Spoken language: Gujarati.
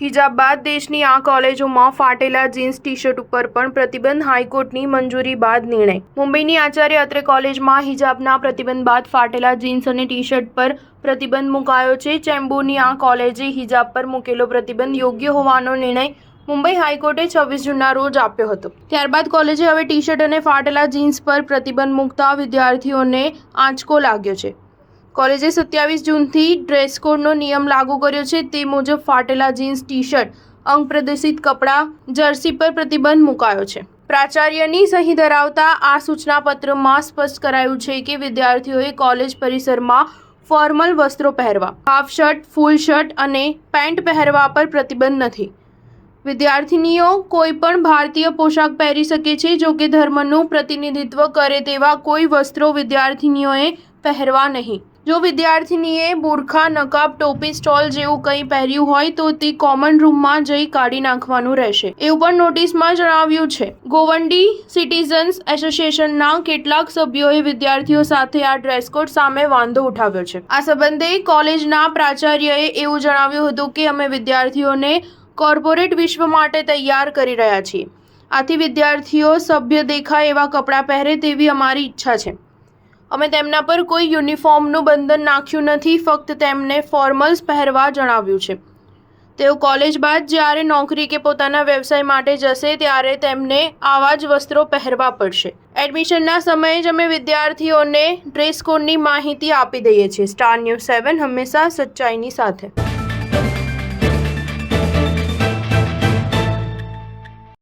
હિજાબ બાદ દેશની આ કોલેજોમાં ફાટેલા જીન્સ ટી શર્ટ ઉપર પણ પ્રતિબંધ હાઈકોર્ટની મંજૂરી બાદ નિર્ણય મુંબઈની આચાર્ય અત્રે કોલેજમાં હિજાબના પ્રતિબંધ બાદ ફાટેલા જીન્સ અને ટી શર્ટ પર પ્રતિબંધ મુકાયો છે। ચેમ્બુરની આ કોલેજે હિજાબ પર મૂકેલો પ્રતિબંધ યોગ્ય હોવાનો નિર્ણય મુંબઈ હાઈકોર્ટે 26 જૂનના રોજ આપ્યો હતો। ત્યારબાદ કોલેજે હવે ટી શર્ટ અને ફાટેલા જીન્સ પર પ્રતિબંધ મૂકતા વિદ્યાર્થીઓને આંચકો લાગ્યો છે। કોલેજે 27 જૂનથી ડ્રેસ કોડનો નિયમ લાગુ કર્યો છે। તે મુજબ ફાટેલા જીન્સ ટી શર્ટ, અંગ પ્રદર્શિત કપડાં, જર્સી પર પ્રતિબંધ મુકાયો છે। પ્રાચાર્યની સહી ધરાવતા આ સૂચનાપત્રમાં સ્પષ્ટ કરાયું છે કે વિદ્યાર્થીઓએ કોલેજ પરિસરમાં ફોર્મલ વસ્ત્રો પહેરવા, હાફ શર્ટ, ફૂલ શર્ટ અને પેન્ટ પહેરવા પર પ્રતિબંધ નથી। વિદ્યાર્થીનીઓ કોઈ પણ ભારતીય પોશાક પહેરી શકે છે, જો કે ધર્મનું પ્રતિનિધિત્વ કરે તેવા કોઈ વસ્ત્રો વિદ્યાર્થીનીઓએ પહેરવા નહીં। જો વિદ્યાર્થીનીએ બુરખા, નકાબ, ટોપી, સ્ટોલ જેવું કંઈ પહેર્યું હોય તો તે કોમન રૂમમાં જઈ કાઢી નાખવાનું રહેશે, એવું પણ નોટિસમાં જણાવ્યું છે। ગોવંડી સિટીઝન્સ એસોસિએશનના કેટલાક સભ્યોએ વિદ્યાર્થીઓ સાથે આ ડ્રેસ કોડ સામે વાંધો ઉઠાવ્યો છે। આ સંબંધે કોલેજના પ્રાચાર્યએ એવું જણાવ્યું હતું કે અમે વિદ્યાર્થીઓને કોર્પોરેટ વિશ્વ માટે તૈયાર કરી રહ્યા છીએ, આથી વિદ્યાર્થીઓ સભ્ય દેખાય એવા કપડાં પહેરે તેવી અમારી ઈચ્છા છે। અમે તેમના પર કોઈ યુનિફોર્મનું બંધન નાખ્યું નથી, ફક્ત તેમને ફોર્મલ્સ પહેરવા જણાવ્યું છે। તેઓ કોલેજ બાદ જ્યારે નોકરી કે પોતાના વ્યવસાય માટે જશે ત્યારે તેમને આવા જ વસ્ત્રો પહેરવા પડશે। એડમિશનના સમયે જ અમે વિદ્યાર્થીઓને ડ્રેસ કોડની માહિતી આપી દઈએ છીએ। સ્ટાર ન્યૂઝ 7 હંમેશા સચ્ચાઈની સાથે।